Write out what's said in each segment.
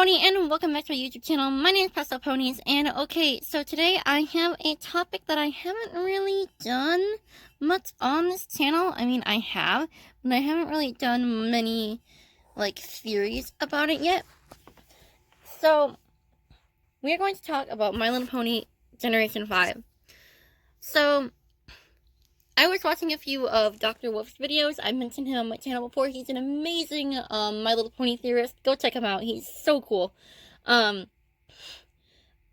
Pony, and welcome back to our YouTube channel. My name is Pastel Ponies, and okay, so today I have a topic that I haven't really done much on this channel. I mean, I have, but I haven't really done many, theories about it yet. So, we are going to talk about My Little Pony Generation 5. So, I was watching a few of Dr. Wolf's videos. I mentioned him on my channel before. He's an amazing My Little Pony theorist. Go check him out. He's so cool. And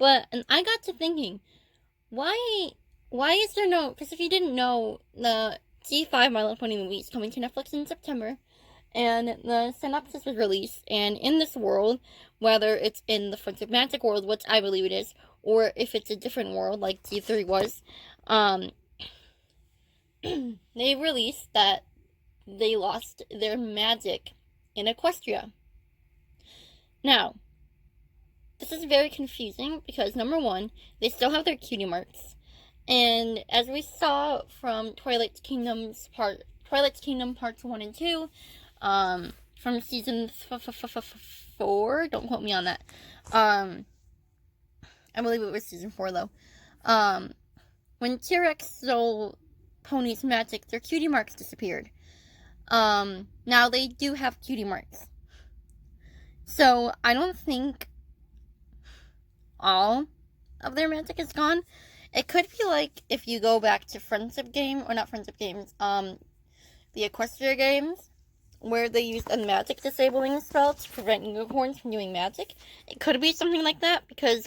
I got to thinking, why is there no, because if you didn't know, the G5 My Little Pony movie is coming to Netflix in September, and the synopsis was released, and in this world, whether it's in the Friends of Magic world, which I believe it is, or if it's a different world, like G3 was, they released that they lost their magic in Equestria. Now, this is very confusing because, number one, they still have their cutie marks. And as we saw from Twilight Kingdom Parts 1 and 2, from season 4, don't quote me on that. I believe it was season 4 though. When T-Rex stole Pony's magic, their cutie marks disappeared. Now they do have cutie marks. So I don't think all of their magic is gone. It could be like if you go back to Friendship Game, or not Friendship Games, the Equestria games, where they used a magic disabling spell to prevent unicorns from doing magic. It could be something like that, because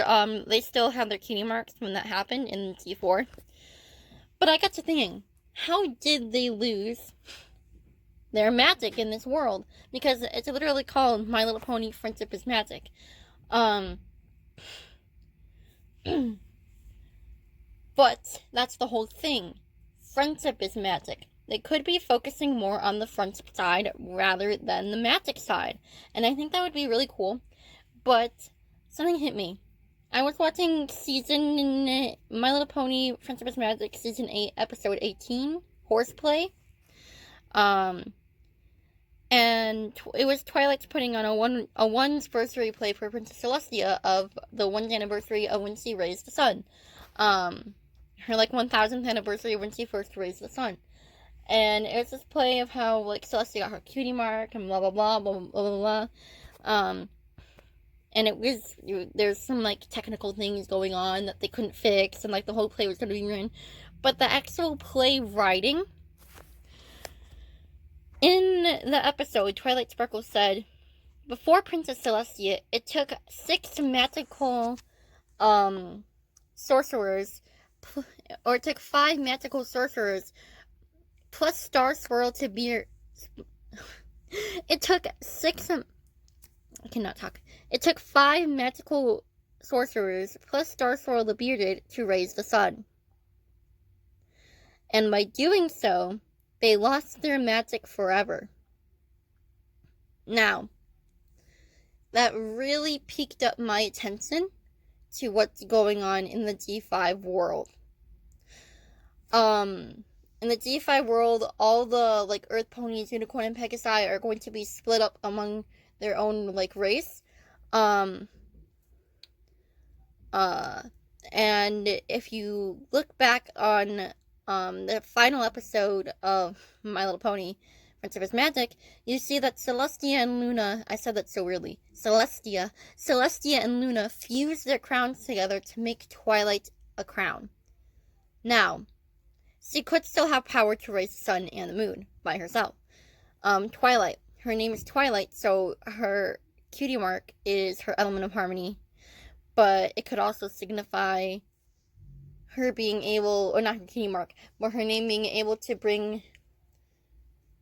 they still have their cutie marks when that happened in T4. But I got to thinking, how did they lose their magic in this world? Because it's literally called My Little Pony Friendship is Magic. But that's the whole thing. Friendship is magic. They could be focusing more on the friendship side rather than the magic side. And I think that would be really cool. But something hit me. I was watching My Little Pony Friendship is Magic Season 8, Episode 18, Horseplay. And it was Twilight's putting on a one's anniversary play for Princess Celestia of the 1st anniversary of when she raised the sun. Her 1000th anniversary when she first raised the sun. And it was this play of how Celestia got her cutie mark and blah blah blah blah blah blah blah. And there's some technical things going on that they couldn't fix, and the whole play was gonna be ruined. But the actual play writing, in the episode, Twilight Sparkle said, before Princess Celestia, it took 6 magical sorcerers, or it took 5 magical sorcerers plus Star Swirl to be. It took 6. I cannot talk. It took 5 magical sorcerers plus Star Swirl the Bearded to raise the sun. And by doing so, they lost their magic forever. Now, that really piqued up my attention to what's going on in the G5 world. In the G5 world, all the Earth Ponies, Unicorn, and Pegasi are going to be split up among their own race. And if you look back on the final episode of My Little Pony Friendship is Magic, you see that Celestia and Luna, I said that so weirdly, Celestia and Luna fuse their crowns together to make Twilight a crown. Now, she could still have power to raise the sun and the moon by herself. Twilight, her name is Twilight, so her cutie mark is her element of harmony, but it could also signify her being able, or not her cutie mark, but her name being able to bring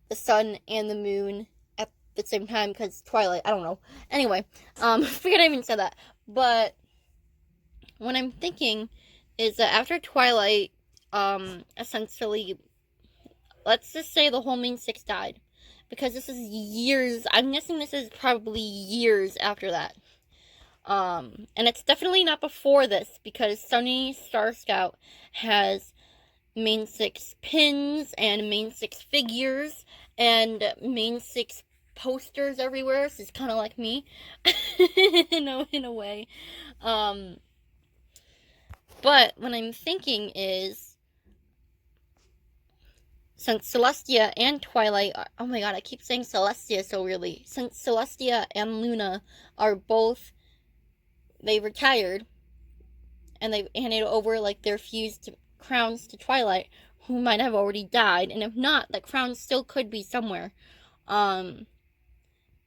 the sun and the moon at the same time, because Twilight, I don't know. Anyway, I forget I even said that, but what I'm thinking is that after Twilight, essentially, let's just say the whole main 6 died, because this is years, I'm guessing this is probably years after that. And it's definitely not before this, because Sunny Star Scout has main 6 pins, and main 6 figures, and main 6 posters everywhere, so it's kind of like me, in a way. But what I'm thinking is, since Celestia and Twilight are, oh my god, I keep saying Celestia so weirdly. Since Celestia and Luna are both, they retired, and they handed over, like, their fused crowns to Twilight, who might have already died, and if not, the crown still could be somewhere. But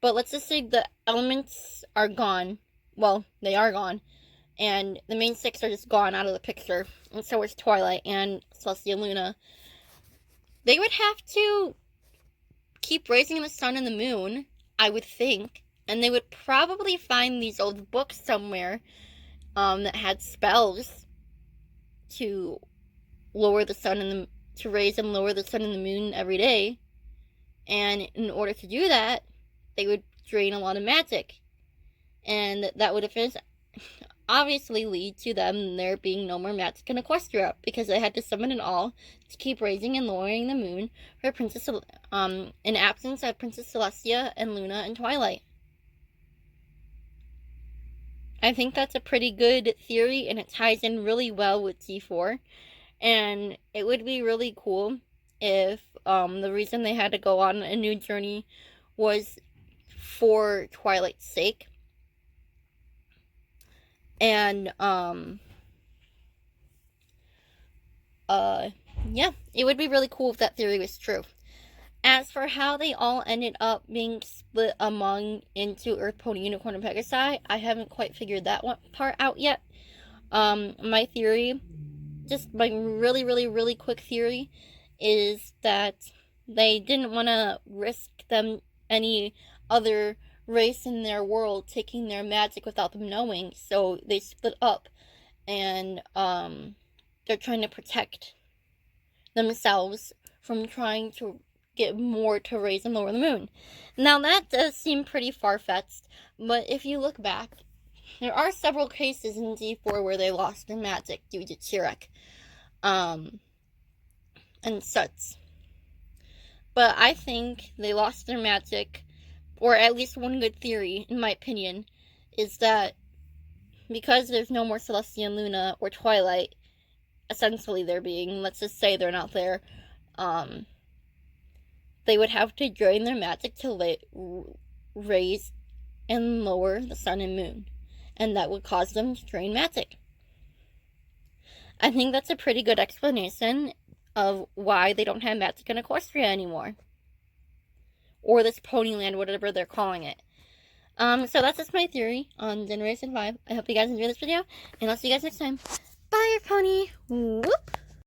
let's just say the elements are gone. Well, they are gone. And the main six are just gone out of the picture. And so is Twilight and Celestia and Luna. They would have to keep raising the sun and the moon, I would think. And they would probably find these old books somewhere that had spells to lower the sun and to raise and lower the sun and the moon every day. And in order to do that, they would drain a lot of magic. And that would obviously lead to there being no more magic in Equestria, because they had to summon it all to keep raising and lowering the moon for in absence of Princess Celestia and Luna and Twilight. I think that's a pretty good theory, and it ties in really well with D4. And it would be really cool if the reason they had to go on a new journey was for Twilight's sake. And yeah, it would be really cool if that theory was true. As for how they all ended up being split into Earth, Pony, Unicorn, and Pegasi, I haven't quite figured that part out yet. My theory, just my really, really, really quick theory, is that they didn't want to risk any other race in their world taking their magic without them knowing, so they split up, and they're trying to protect themselves from trying to get more to raise and lower the moon. Now, that does seem pretty far-fetched, but if you look back, there are several cases in D4 where they lost their magic due to Chirrut, and such. But I think they lost their magic, or at least one good theory, in my opinion, is that because there's no more Celestia and Luna or Twilight, essentially there being, let's just say they're not there, they would have to drain their magic to raise and lower the sun and moon, and that would cause them to drain magic. I think that's a pretty good explanation of why they don't have magic in Equestria anymore, or this Ponyland, whatever they're calling it. So that's just my theory on Generation 5. I hope you guys enjoyed this video, and I'll see you guys next time. Bye, your pony. Whoop!